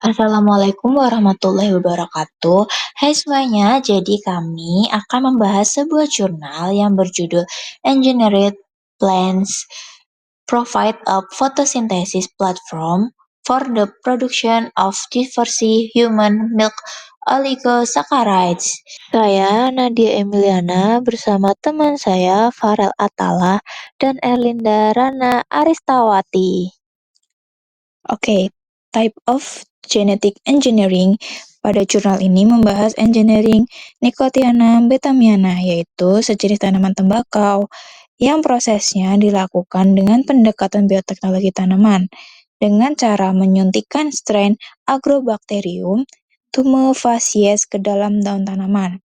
Assalamualaikum warahmatullahi wabarakatuh. Hai semuanya, jadi kami akan membahas sebuah jurnal yang berjudul Engineered Plants Provide a Photosynthesis Platform for the Production of Diverse Human Milk Oligosaccharides. Saya Nadia Emiliana bersama teman saya Farel Atala dan Erlinda Rana Aristawati. Oke, type of genetic engineering. Pada jurnal ini membahas engineering Nicotiana betamiana, yaitu sejenis tanaman tembakau yang prosesnya dilakukan dengan pendekatan bioteknologi tanaman dengan cara menyuntikkan strain Agrobacterium tumefaciens ke dalam daun tanaman.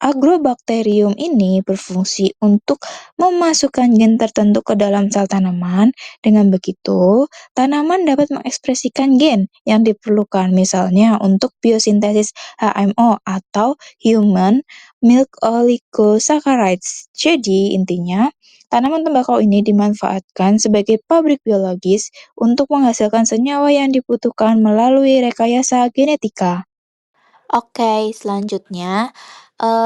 Agrobacterium ini berfungsi untuk memasukkan gen tertentu ke dalam sel tanaman. Dengan begitu, tanaman dapat mengekspresikan gen yang diperlukan, misalnya untuk biosintesis HMO atau Human Milk Oligosaccharides. Jadi, intinya, tanaman tembakau ini dimanfaatkan sebagai pabrik biologis untuk menghasilkan senyawa yang dibutuhkan melalui rekayasa genetika. Oke, selanjutnya,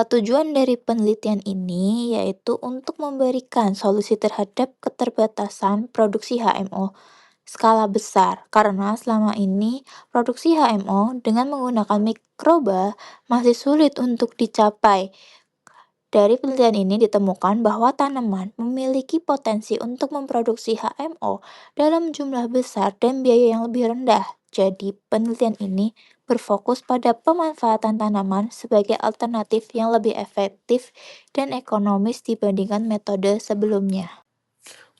tujuan dari penelitian ini yaitu untuk memberikan solusi terhadap keterbatasan produksi HMO skala besar, karena selama ini produksi HMO dengan menggunakan mikroba masih sulit untuk dicapai. Dari penelitian ini ditemukan bahwa tanaman memiliki potensi untuk memproduksi HMO dalam jumlah besar dan biaya yang lebih rendah. Jadi, penelitian ini berfokus pada pemanfaatan tanaman sebagai alternatif yang lebih efektif dan ekonomis dibandingkan metode sebelumnya.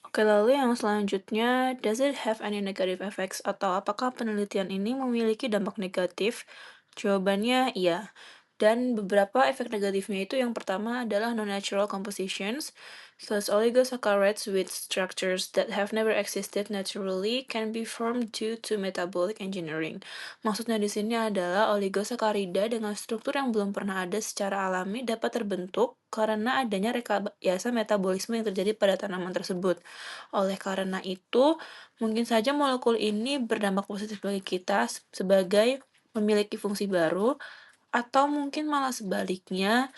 Oke, lalu yang selanjutnya, does it have any negative effects atau apakah penelitian ini memiliki dampak negatif? Jawabannya iya. Dan beberapa efek negatifnya itu yang pertama adalah non-natural compositions, such oligosaccharides with structures that have never existed naturally can be formed due to metabolic engineering. Maksudnya di sini adalah oligosakarida dengan struktur yang belum pernah ada secara alami dapat terbentuk karena adanya rekayasa metabolisme yang terjadi pada tanaman tersebut. Oleh karena itu, mungkin saja molekul ini berdampak positif bagi kita sebagai memiliki fungsi baru, atau mungkin malah sebaliknya,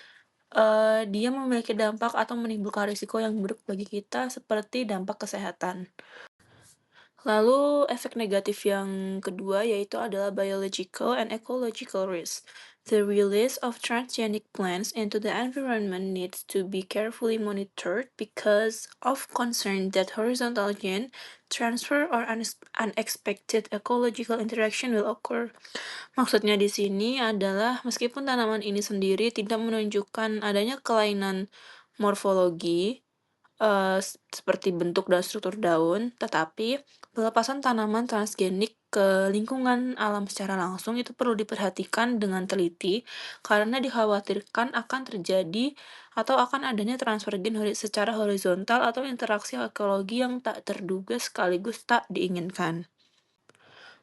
dia memiliki dampak atau menimbulkan risiko yang buruk bagi kita seperti dampak kesehatan. Lalu efek negatif yang kedua yaitu adalah biological and ecological risk. The release of transgenic plants into the environment needs to be carefully monitored because of concern that horizontal gene transfer or unexpected ecological interaction will occur. Maksudnya di sini adalah meskipun tanaman ini sendiri tidak menunjukkan adanya kelainan morfologi, seperti bentuk dan struktur daun, tetapi pelepasan tanaman transgenik ke lingkungan alam secara langsung itu perlu diperhatikan dengan teliti karena dikhawatirkan akan terjadi atau akan adanya transfer gen secara horizontal atau interaksi ekologi yang tak terduga sekaligus tak diinginkan.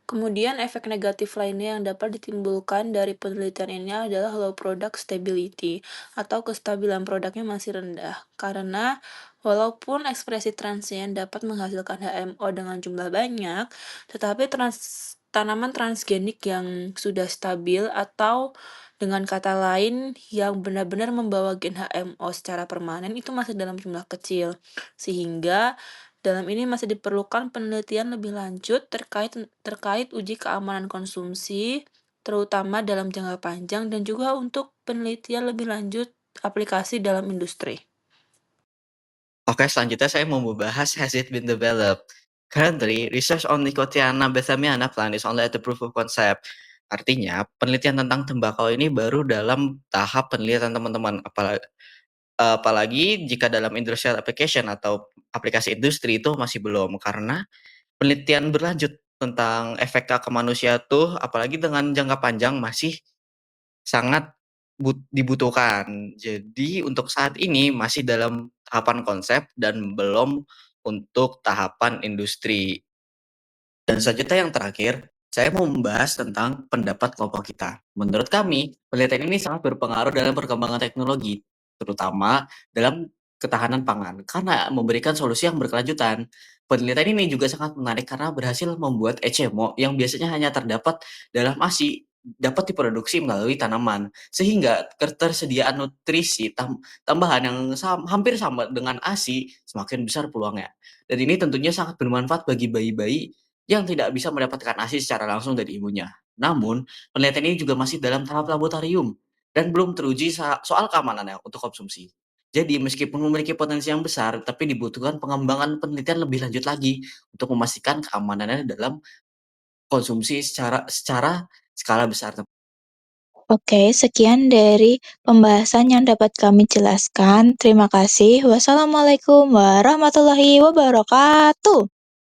Kemudian efek negatif lainnya yang dapat ditimbulkan dari penelitian ini adalah low product stability atau kestabilan produknya masih rendah. Karena walaupun ekspresi transien dapat menghasilkan HMO dengan jumlah banyak, tetapi tanaman transgenik yang sudah stabil atau dengan kata lain yang benar-benar membawa gen HMO secara permanen itu masih dalam jumlah kecil. Sehingga dalam ini masih diperlukan penelitian lebih lanjut terkait uji keamanan konsumsi, terutama dalam jangka panjang dan juga untuk penelitian lebih lanjut aplikasi dalam industri. Oke, selanjutnya saya mau membahas has it been developed. Currently, research on Nicotiana betamiana plant is only at the proof of concept. Artinya, penelitian tentang tembakau ini baru dalam tahap penelitian teman-teman. Apalagi jika dalam industrial application atau aplikasi industri itu masih belum, karena penelitian berlanjut tentang efek ke manusia tuh apalagi dengan jangka panjang masih sangat dibutuhkan. Jadi untuk saat ini masih dalam tahapan konsep dan belum untuk tahapan industri. Dan selanjutnya yang terakhir, saya mau membahas tentang pendapat kelompok kita. Menurut kami, penelitian ini sangat berpengaruh dalam perkembangan teknologi, terutama dalam ketahanan pangan, karena memberikan solusi yang berkelanjutan. Penelitian ini juga sangat menarik karena berhasil membuat HMO yang biasanya hanya terdapat dalam ASI dapat diproduksi melalui tanaman, sehingga ketersediaan nutrisi tambahan yang hampir sama dengan ASI semakin besar peluangnya. Dan ini tentunya sangat bermanfaat bagi bayi-bayi yang tidak bisa mendapatkan ASI secara langsung dari ibunya. Namun, penelitian ini juga masih dalam tahap laboratorium dan belum teruji soal keamanannya untuk konsumsi. Jadi meskipun memiliki potensi yang besar, tapi dibutuhkan pengembangan penelitian lebih lanjut lagi untuk memastikan keamanannya dalam konsumsi secara skala besar. Oke, sekian dari pembahasan yang dapat kami jelaskan. Terima kasih. Wassalamualaikum warahmatullahi wabarakatuh.